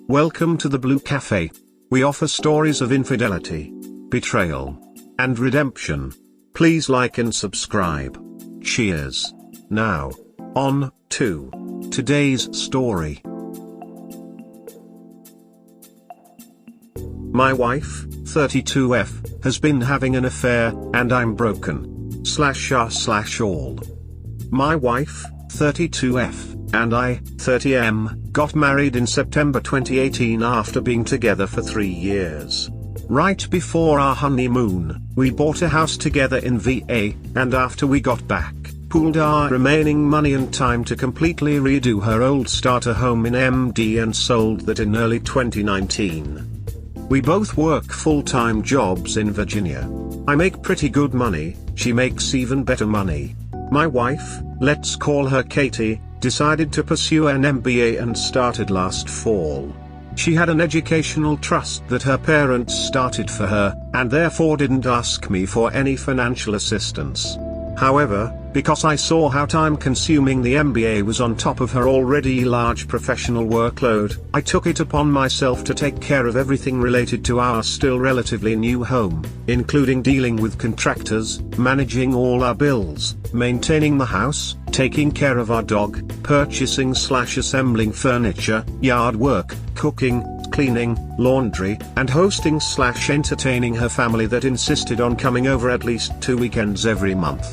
Welcome to the Blue Cafe. We offer stories of infidelity, betrayal, and redemption. Please like and subscribe. Cheers. Now, on to today's story. My wife, 32F, has been having an affair, and I'm broken. /r/all. My wife, 32F, and I, 30M, got married in September 2018 after being together for 3 years. Right before our honeymoon, we bought a house together in VA, and after we got back, pooled our remaining money and time to completely redo her old starter home in MD and sold that in early 2019. We both work full-time jobs in Virginia. I make pretty good money, she makes even better money. My wife, let's call her Katie, decided to pursue an MBA and started last fall. She had an educational trust that her parents started for her, and therefore didn't ask me for any financial assistance. However, because I saw how time-consuming the MBA was on top of her already large professional workload, I took it upon myself to take care of everything related to our still relatively new home, including dealing with contractors, managing all our bills, maintaining the house, taking care of our dog, purchasing/assembling furniture, yard work, cooking, cleaning, laundry, and hosting/entertaining her family that insisted on coming over at least 2 weekends every month.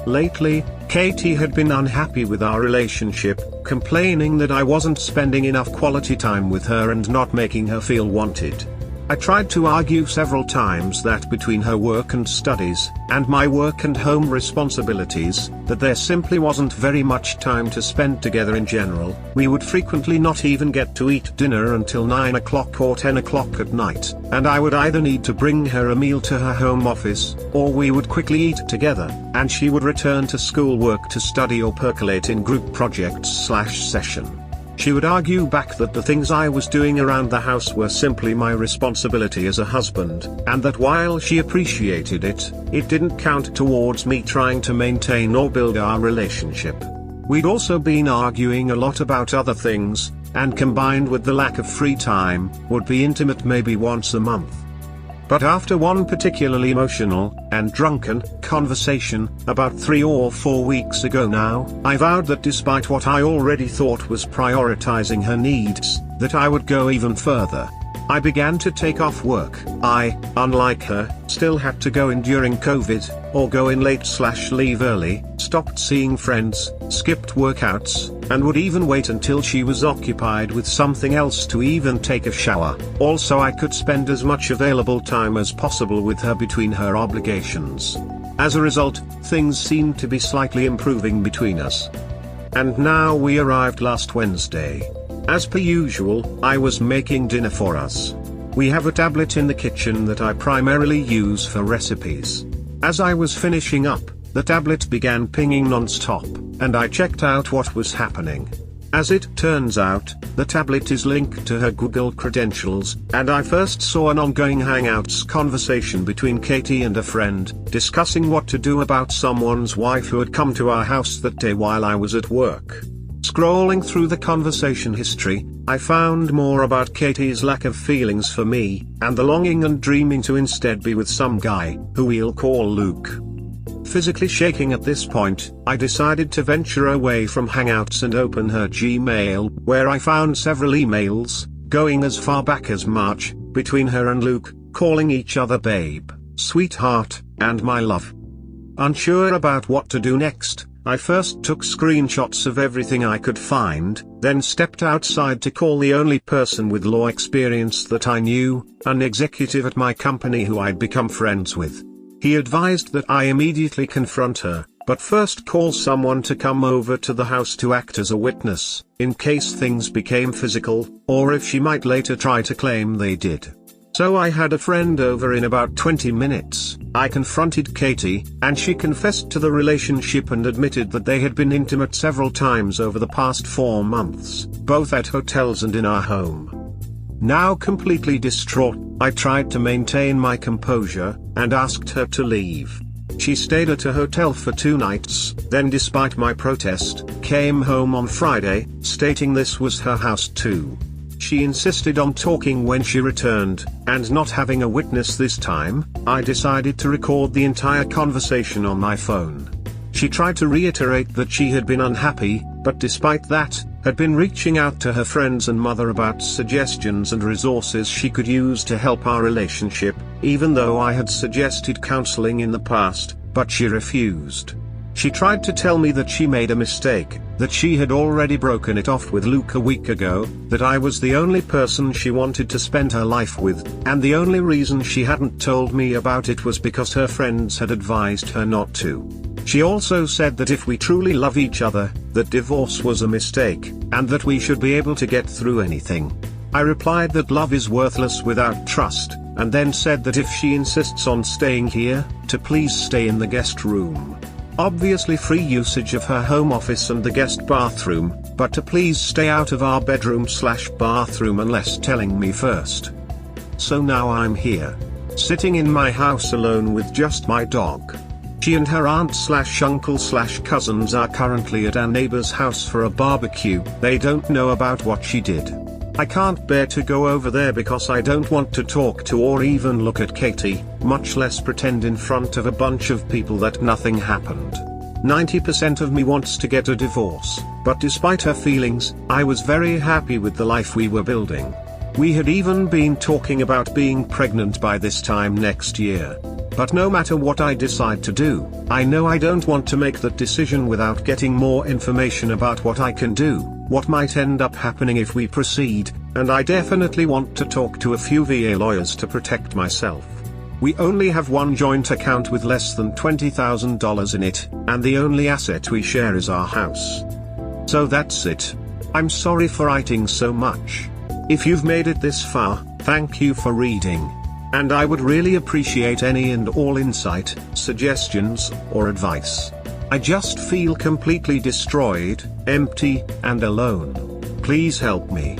Lately, Katie had been unhappy with our relationship, complaining that I wasn't spending enough quality time with her and not making her feel wanted. I tried to argue several times that between her work and studies, and my work and home responsibilities, that there simply wasn't very much time to spend together in general. We would frequently not even get to eat dinner until 9 o'clock or 10 o'clock at night, and I would either need to bring her a meal to her home office, or we would quickly eat together, and she would return to schoolwork to study or percolate in group projects/session. She would argue back that the things I was doing around the house were simply my responsibility as a husband, and that while she appreciated it, it didn't count towards me trying to maintain or build our relationship. We'd also been arguing a lot about other things, and combined with the lack of free time, would be intimate maybe once a month. But after one particularly emotional, and drunken, conversation, about 3 or 4 weeks ago now, I vowed that despite what I already thought was prioritizing her needs, that I would go even further. I began to take off work. I, unlike her, still had to go in during COVID, or go in late/leave early, stopped seeing friends, skipped workouts, and would even wait until she was occupied with something else to even take a shower. Also, I could spend as much available time as possible with her between her obligations. As a result, things seemed to be slightly improving between us. And now we arrived last Wednesday. As per usual, I was making dinner for us. We have a tablet in the kitchen that I primarily use for recipes. As I was finishing up, the tablet began pinging non-stop, and I checked out what was happening. As it turns out, the tablet is linked to her Google credentials, and I first saw an ongoing Hangouts conversation between Katie and a friend, discussing what to do about someone's wife who had come to our house that day while I was at work. Scrolling through the conversation history, I found more about Katie's lack of feelings for me, and the longing and dreaming to instead be with some guy, who we'll call Luke. Physically shaking at this point, I decided to venture away from Hangouts and open her Gmail, where I found several emails, going as far back as March, between her and Luke, calling each other babe, sweetheart, and my love. Unsure about what to do next, I first took screenshots of everything I could find, then stepped outside to call the only person with law experience that I knew, an executive at my company who I'd become friends with. He advised that I immediately confront her, but first call someone to come over to the house to act as a witness, in case things became physical, or if she might later try to claim they did. So I had a friend over in about 20 minutes, I confronted Katie, and she confessed to the relationship and admitted that they had been intimate several times over the past 4 months, both at hotels and in our home. Now completely distraught, I tried to maintain my composure, and asked her to leave. She stayed at a hotel for 2 nights, then despite my protest, came home on Friday, stating this was her house too. she insisted on talking when she returned, and not having a witness this time, I decided to record the entire conversation on my phone. She tried to reiterate that she had been unhappy, but despite that, had been reaching out to her friends and mother about suggestions and resources she could use to help our relationship, even though I had suggested counseling in the past, but she refused. She tried to tell me that she made a mistake, that she had already broken it off with Luke a week ago, that I was the only person she wanted to spend her life with, and the only reason she hadn't told me about it was because her friends had advised her not to. She also said that if we truly love each other, that divorce was a mistake, and that we should be able to get through anything. I replied that love is worthless without trust, and then said that if she insists on staying here, to please stay in the guest room. Obviously free usage of her home office and the guest bathroom, but to please stay out of our bedroom/bathroom unless telling me first. So now I'm here, sitting in my house alone with just my dog. She and her aunt/uncle/cousins are currently at our neighbor's house for a barbecue. They don't know about what she did. I can't bear to go over there because I don't want to talk to or even look at Katie, much less pretend in front of a bunch of people that nothing happened. 90% of me wants to get a divorce, but despite her feelings, I was very happy with the life we were building. We had even been talking about being pregnant by this time next year. But no matter what I decide to do, I know I don't want to make that decision without getting more information about what I can do, what might end up happening if we proceed, and I definitely want to talk to a few VA lawyers to protect myself. We only have one joint account with less than $20,000 in it, and the only asset we share is our house. So that's it. I'm sorry for writing so much. If you've made it this far, thank you for reading. And I would really appreciate any and all insight, suggestions, or advice. I just feel completely destroyed, empty, and alone. Please help me.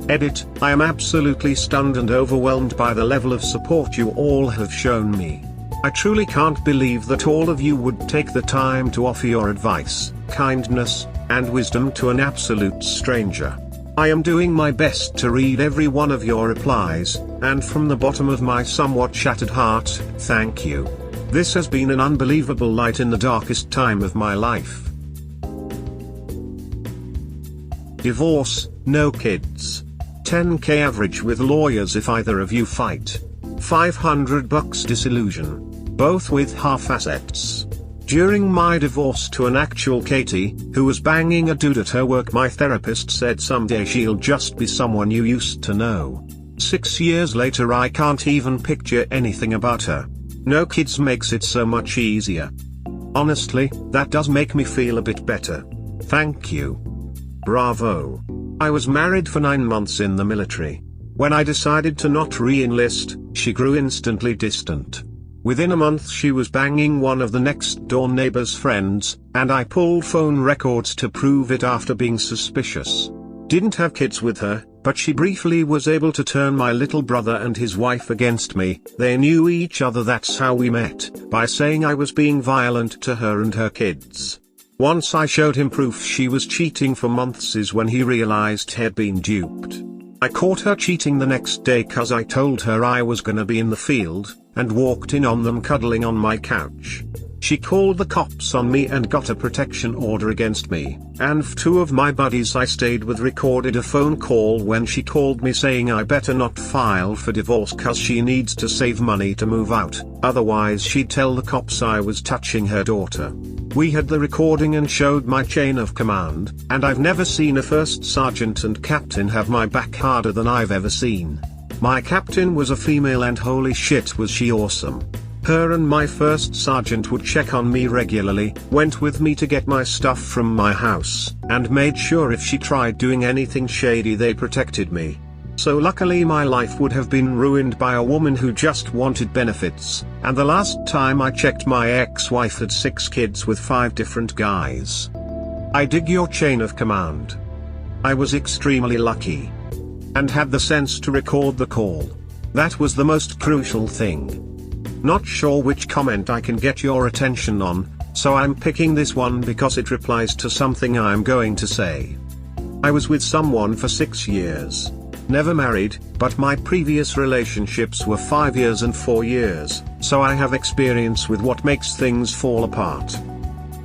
Edit, I am absolutely stunned and overwhelmed by the level of support you all have shown me. I truly can't believe that all of you would take the time to offer your advice, kindness, and wisdom to an absolute stranger. I am doing my best to read every one of your replies, and from the bottom of my somewhat shattered heart, thank you. This has been an unbelievable light in the darkest time of my life. Divorce, no kids. $10K average with lawyers if either of you fight. $500 disillusion. Both with half assets. During my divorce to an actual Katie, who was banging a dude at her work, my therapist said someday she'll just be someone you used to know. 6 years later I can't even picture anything about her. No kids makes it so much easier. Honestly, that does make me feel a bit better. Thank you. Bravo. I was married for 9 months in the military. When I decided to not re-enlist, she grew instantly distant. Within a month she was banging one of the next door neighbor's friends, and I pulled phone records to prove it after being suspicious. Didn't have kids with her, but she briefly was able to turn my little brother and his wife against me. They knew each other, that's how we met, by saying I was being violent to her and her kids. Once I showed him proof she was cheating for months is when he realized he'd been duped. I caught her cheating the next day cause I told her I was gonna be in the field, and walked in on them cuddling on my couch. She called the cops on me and got a protection order against me, and 2 of my buddies I stayed with recorded a phone call when she called me saying I better not file for divorce cause she needs to save money to move out, otherwise she'd tell the cops I was touching her daughter. We had the recording and showed my chain of command, and I've never seen a first sergeant and captain have my back harder than I've ever seen. My captain was a female and holy shit was she awesome. Her and my first sergeant would check on me regularly, went with me to get my stuff from my house, and made sure if she tried doing anything shady they protected me. So luckily my life would have been ruined by a woman who just wanted benefits, and the last time I checked my ex-wife had 6 kids with 5 different guys. I dig your chain of command. I was extremely lucky. And had the sense to record the call. That was the most crucial thing. Not sure which comment I can get your attention on, so I'm picking this one because it replies to something I'm going to say. I was with someone for 6 years. never married, but my previous relationships were 5 years and 4 years, so I have experience with what makes things fall apart.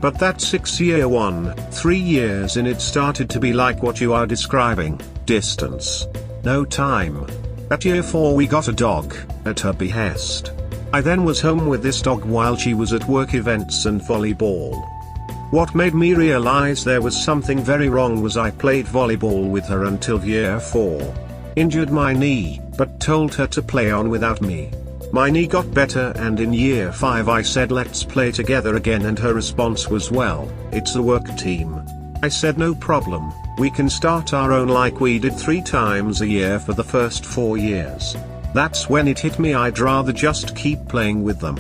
But that 6-year one, 3 years in, it started to be like what you are describing, distance. No time. At year 4 we got a dog, at her behest. I then was home with this dog while she was at work events and volleyball. What made me realize there was something very wrong was I played volleyball with her until year 4. Injured my knee, but told her to play on without me. My knee got better, and in year 5 I said let's play together again, and her response was, well, it's a work team. I said no problem, we can start our own like we did 3 times a year for the first 4 years. That's when it hit me, I'd rather just keep playing with them.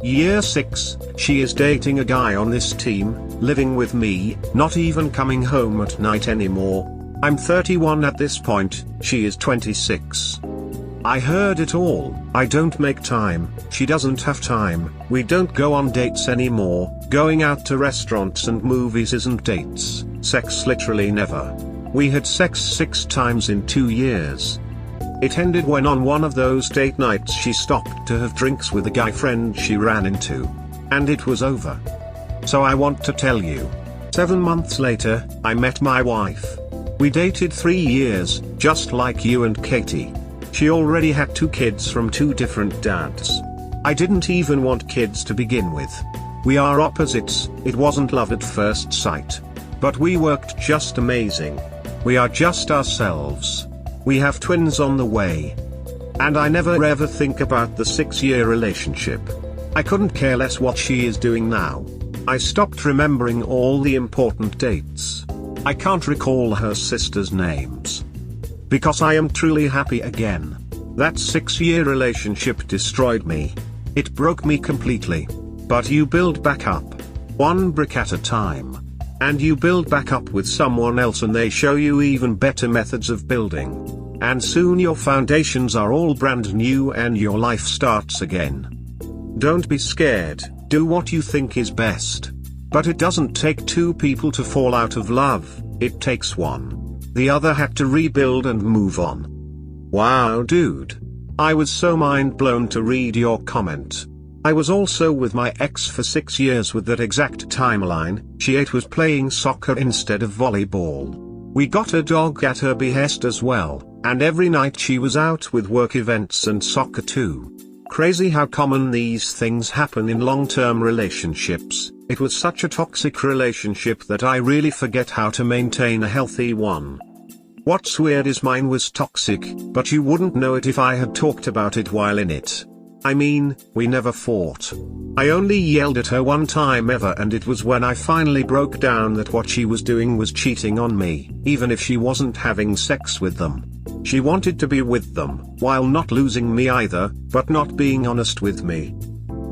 Year 6, she is dating a guy on this team, living with me, not even coming home at night anymore. I'm 31 at this point, she is 26. I heard it all. I don't make time, she doesn't have time, we don't go on dates anymore, going out to restaurants and movies isn't dates, sex literally never. We had sex 6 times in 2 years. It ended when on one of those date nights she stopped to have drinks with a guy friend she ran into. And it was over. So I want to tell you. 7 months later, I met my wife. We dated 3 years, just like you and Katie. She already had 2 kids from 2 different dads. I didn't even want kids to begin with. We are opposites, it wasn't love at first sight. But we worked just amazing. We are just ourselves. We have twins on the way. And I never ever think about the 6-year relationship. I couldn't care less what she is doing now. I stopped remembering all the important dates. I can't recall her sisters' names. Because I am truly happy again. That 6-year relationship destroyed me. It broke me completely. But you build back up. 1 brick at a time. And you build back up with someone else, and they show you even better methods of building. And soon your foundations are all brand new and your life starts again. Don't be scared, do what you think is best. But it doesn't take 2 people to fall out of love, it takes 1. The other had to rebuild and move on. Wow dude. I was so mind blown to read your comment. I was also with my ex for 6 years with that exact timeline. She was playing soccer instead of volleyball. We got a dog at her behest as well, and every night she was out with work events and soccer too. Crazy how common these things happen in long-term relationships. It was such a toxic relationship that I really forget how to maintain a healthy one. What's weird is mine was toxic, but you wouldn't know it if I had talked about it while in it. I mean, we never fought. I only yelled at her 1 time ever, and it was when I finally broke down that what she was doing was cheating on me, even if she wasn't having sex with them. She wanted to be with them, while not losing me either, but not being honest with me.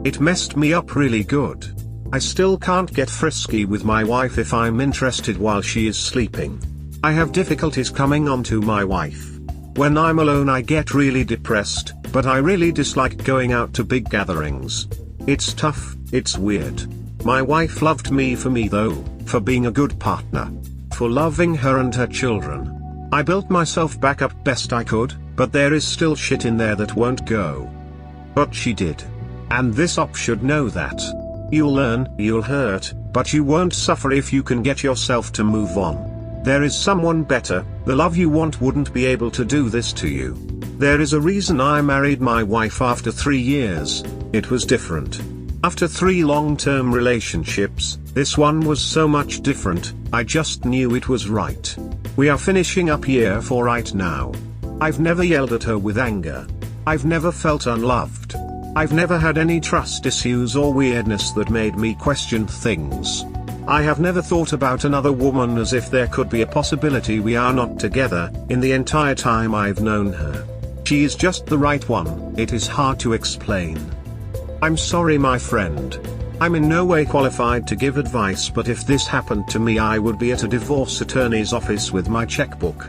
It messed me up really good. I still can't get frisky with my wife if I'm interested while she is sleeping. I have difficulties coming on to my wife. When I'm alone I get really depressed, but I really dislike going out to big gatherings. It's tough, it's weird. My wife loved me for me though, for being a good partner. For loving her and her children. I built myself back up best I could, but there is still shit in there that won't go. But she did. And this op should know that. You'll learn, you'll hurt, but you won't suffer if you can get yourself to move on. There is someone better, the love you want wouldn't be able to do this to you. There is a reason I married my wife after 3 years, it was different. After 3 long-term relationships, this one was so much different, I just knew it was right. We are finishing up year 4 right now. I've never yelled at her with anger. I've never felt unloved. I've never had any trust issues or weirdness that made me question things. I have never thought about another woman as if there could be a possibility we are not together, in the entire time I've known her. She is just the right one, it is hard to explain. I'm sorry my friend. I'm in no way qualified to give advice, but if this happened to me I would be at a divorce attorney's office with my checkbook.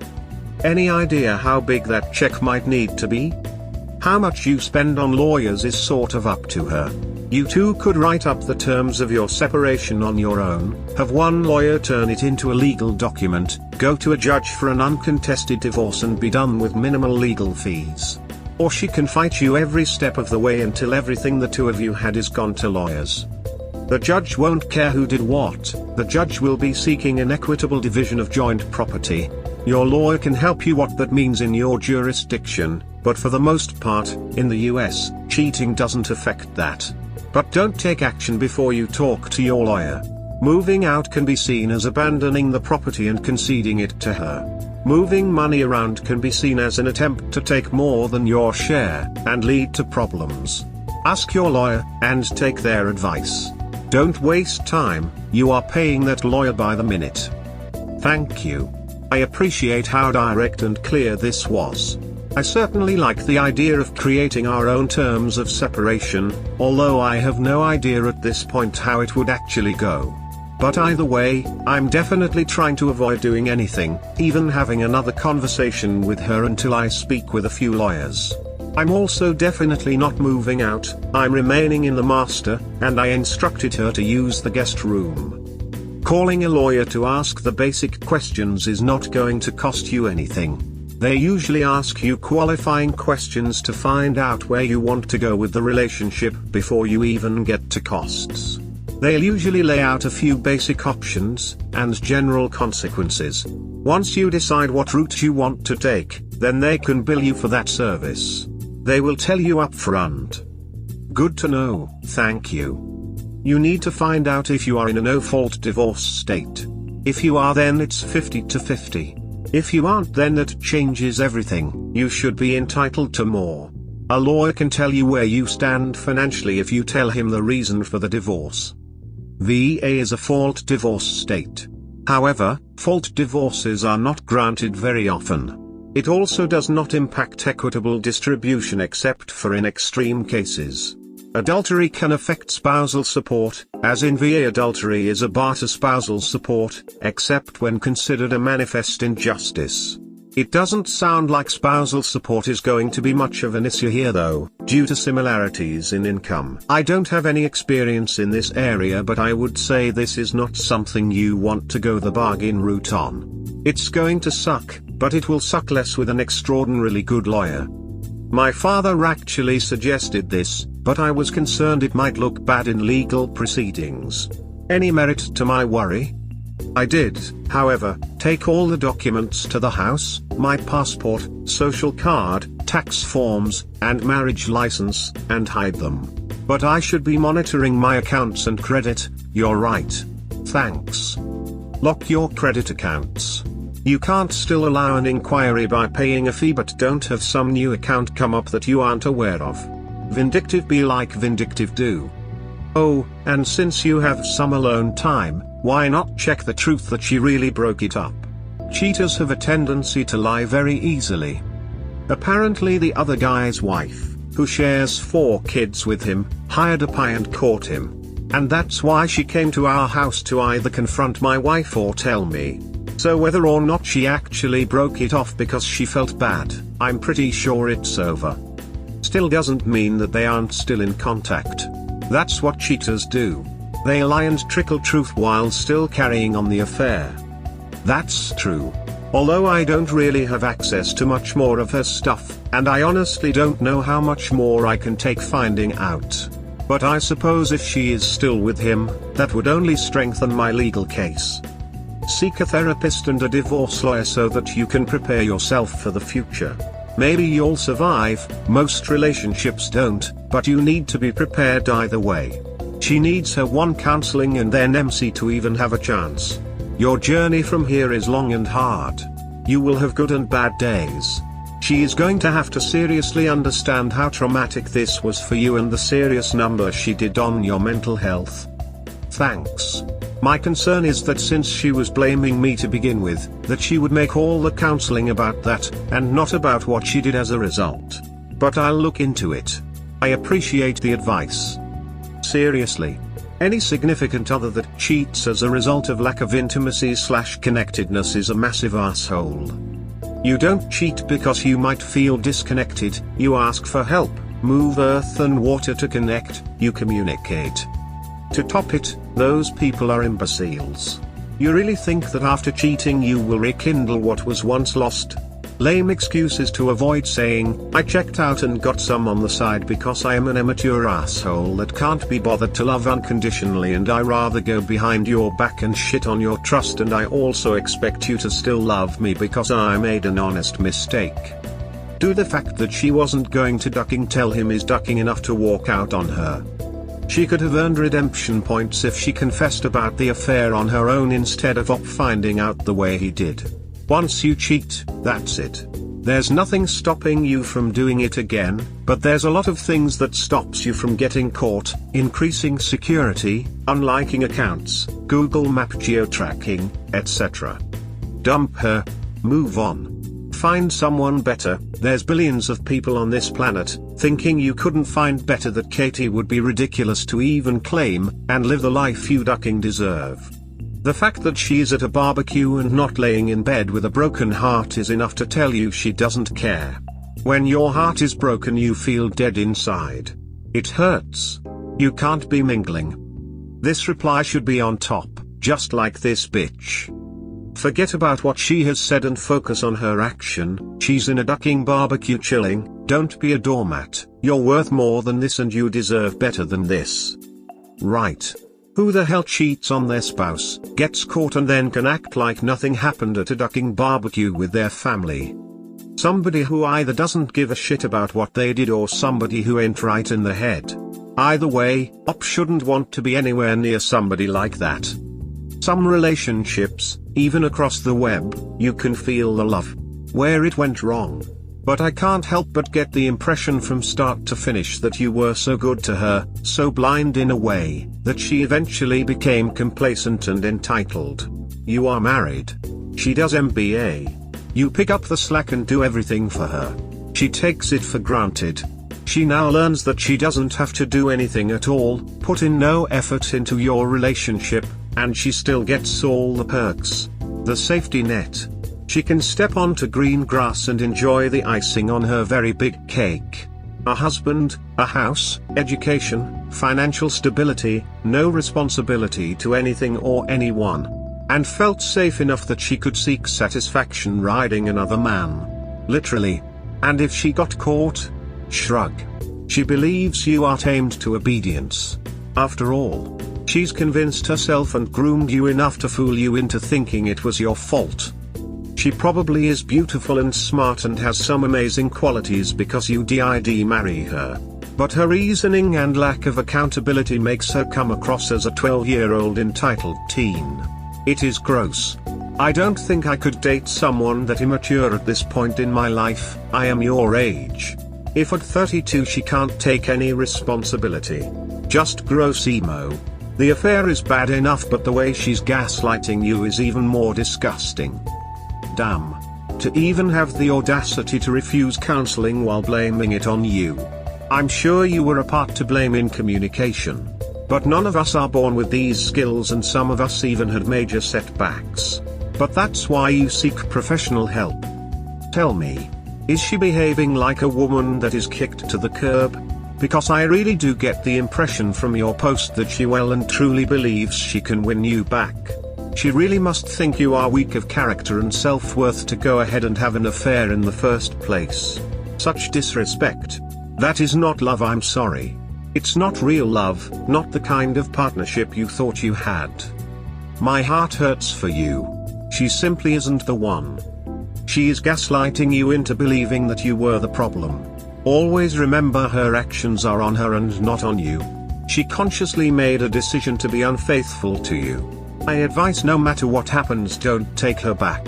Any idea how big that check might need to be? How much you spend on lawyers is sort of up to her. You two could write up the terms of your separation on your own, have one lawyer turn it into a legal document, go to a judge for an uncontested divorce and be done with minimal legal fees. Or she can fight you every step of the way until everything the two of you had is gone to lawyers. The judge won't care who did what, the judge will be seeking an equitable division of joint property. Your lawyer can help you what that means in your jurisdiction, but for the most part, in the US, cheating doesn't affect that. But don't take action before you talk to your lawyer. Moving out can be seen as abandoning the property and conceding it to her. Moving money around can be seen as an attempt to take more than your share, and lead to problems. Ask your lawyer, and take their advice. Don't waste time, you are paying that lawyer by the minute. Thank you. I appreciate how direct and clear this was. I certainly like the idea of creating our own terms of separation, although I have no idea at this point how it would actually go. But either way, I'm definitely trying to avoid doing anything, even having another conversation with her until I speak with a few lawyers. I'm also definitely not moving out, I'm remaining in the master, and I instructed her to use the guest room. Calling a lawyer to ask the basic questions is not going to cost you anything. They usually ask you qualifying questions to find out where you want to go with the relationship before you even get to costs. They'll usually lay out a few basic options, and general consequences. Once you decide what route you want to take, then they can bill you for that service. They will tell you up front. Good to know, thank you. You need to find out if you are in a no-fault divorce state. If you are, then it's 50-50. If you aren't, then that changes everything, you should be entitled to more. A lawyer can tell you where you stand financially if you tell him the reason for the divorce. VA is a fault divorce state. However, fault divorces are not granted very often. It also does not impact equitable distribution except for in extreme cases. Adultery can affect spousal support, as in VA adultery is a bar to spousal support, except when considered a manifest injustice. It doesn't sound like spousal support is going to be much of an issue here though, due to similarities in income. I don't have any experience in this area, but I would say this is not something you want to go the bargain route on. It's going to suck, but it will suck less with an extraordinarily good lawyer. My father actually suggested this, but I was concerned it might look bad in legal proceedings. Any merit to my worry? I did, however, take all the documents to the house, my passport, social card, tax forms, and marriage license, and hide them. But I should be monitoring my accounts and credit, you're right. Thanks. Lock your credit accounts. You can't still allow an inquiry by paying a fee but don't have some new account come up that you aren't aware of. Vindictive be like vindictive do. Oh, and since you have some alone time, why not check the truth that she really broke it up? Cheaters have a tendency to lie very easily. Apparently the other guy's wife, who shares 4 kids with him, hired a pie and caught him. And that's why she came to our house to either confront my wife or tell me. So whether or not she actually broke it off because she felt bad, I'm pretty sure it's over. Still doesn't mean that they aren't still in contact. That's what cheaters do. They lie and trickle truth while still carrying on the affair. That's true. Although I don't really have access to much more of her stuff, and I honestly don't know how much more I can take finding out. But I suppose if she is still with him, that would only strengthen my legal case. Seek a therapist and a divorce lawyer so that you can prepare yourself for the future. Maybe you'll survive, most relationships don't, but you need to be prepared either way. She needs her one counseling and then MC to even have a chance. Your journey from here is long and hard. You will have good and bad days. She is going to have to seriously understand how traumatic this was for you and the serious number she did on your mental health. Thanks. My concern is that since she was blaming me to begin with, that she would make all the counseling about that, and not about what she did as a result. But I'll look into it. I appreciate the advice. Seriously. Any significant other that cheats as a result of lack of intimacy/connectedness is a massive asshole. You don't cheat because you might feel disconnected, you ask for help, move earth and water to connect, you communicate. To top it, those people are imbeciles. You really think that after cheating you will rekindle what was once lost? Lame excuses to avoid saying, I checked out and got some on the side because I am an immature asshole that can't be bothered to love unconditionally, and I rather go behind your back and shit on your trust, and I also expect you to still love me because I made an honest mistake. Do the fact that she wasn't going to ducking tell him is ducking enough to walk out on her? She could have earned redemption points if she confessed about the affair on her own instead of finding out the way he did. Once you cheat, that's it. There's nothing stopping you from doing it again, but there's a lot of things that stops you from getting caught: increasing security, unliking accounts, Google Map geo-tracking, etc. Dump her. Move on. Find someone better. There's billions of people on this planet. Thinking you couldn't find better that Katie would be ridiculous to even claim, and live the life you ducking deserve. The fact that she's at a barbecue and not laying in bed with a broken heart is enough to tell you she doesn't care. When your heart is broken you feel dead inside. It hurts. You can't be mingling. This reply should be on top, just like this bitch. Forget about what she has said and focus on her action. She's in a ducking barbecue chilling. Don't be a doormat. You're worth more than this and you deserve better than this. Right. Who the hell cheats on their spouse, gets caught and then can act like nothing happened at a ducking barbecue with their family? Somebody who either doesn't give a shit about what they did or somebody who ain't right in the head. Either way, op shouldn't want to be anywhere near somebody like that. Some relationships, even across the web, you can feel the love. Where it went wrong. But I can't help but get the impression from start to finish that you were so good to her, so blind in a way, that she eventually became complacent and entitled. You are married. She does MBA. You pick up the slack and do everything for her. She takes it for granted. She now learns that she doesn't have to do anything at all, put in no effort into your relationship, and she still gets all the perks. The safety net. She can step onto green grass and enjoy the icing on her very big cake. A husband, a house, education, financial stability, no responsibility to anything or anyone. And felt safe enough that she could seek satisfaction riding another man. Literally. And if she got caught? Shrug. She believes you are tamed to obedience. After all, she's convinced herself and groomed you enough to fool you into thinking it was your fault. She probably is beautiful and smart and has some amazing qualities because you did marry her. But her reasoning and lack of accountability makes her come across as a 12-year-old entitled teen. It is gross. I don't think I could date someone that immature at this point in my life. I am your age. If at 32 she can't take any responsibility. Just gross emo. The affair is bad enough, but the way she's gaslighting you is even more disgusting. Damn. To even have the audacity to refuse counseling while blaming it on you. I'm sure you were a part to blame in communication. But none of us are born with these skills, and some of us even had major setbacks. But that's why you seek professional help. Tell me, is she behaving like a woman that is kicked to the curb? Because I really do get the impression from your post that she well and truly believes she can win you back. She really must think you are weak of character and self-worth to go ahead and have an affair in the first place. Such disrespect. That is not love, I'm sorry. It's not real love, not the kind of partnership you thought you had. My heart hurts for you. She simply isn't the one. She is gaslighting you into believing that you were the problem. Always remember her actions are on her and not on you. She consciously made a decision to be unfaithful to you. I advise no matter what happens, don't take her back.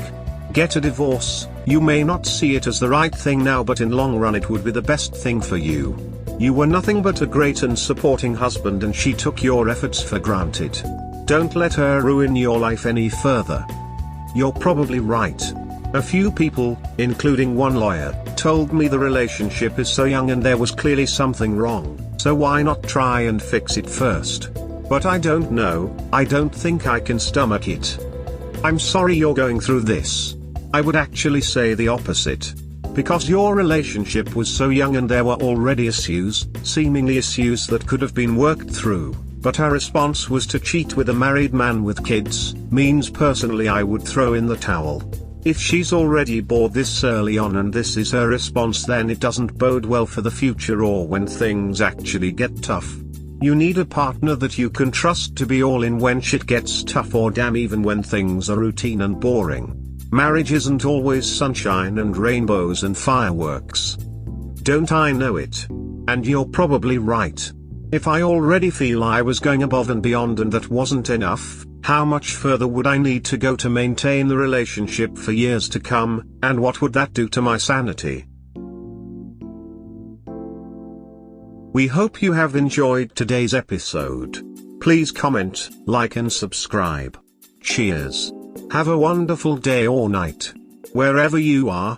Get a divorce. You may not see it as the right thing now, but in long run it would be the best thing for you. You were nothing but a great and supporting husband, and she took your efforts for granted. Don't let her ruin your life any further. You're probably right. A few people, including one lawyer, told me the relationship is so young and there was clearly something wrong, so why not try and fix it first? But I don't know, I don't think I can stomach it. I'm sorry you're going through this. I would actually say the opposite. Because your relationship was so young and there were already issues, seemingly issues that could have been worked through, but her response was to cheat with a married man with kids, means personally I would throw in the towel. If she's already bored this early on and this is her response, then it doesn't bode well for the future or when things actually get tough. You need a partner that you can trust to be all in when shit gets tough, or damn even when things are routine and boring. Marriage isn't always sunshine and rainbows and fireworks. Don't I know it? And you're probably right. If I already feel I was going above and beyond and that wasn't enough, how much further would I need to go to maintain the relationship for years to come, and what would that do to my sanity? We hope you have enjoyed today's episode. Please comment, like and subscribe. Cheers. Have a wonderful day or night, wherever you are.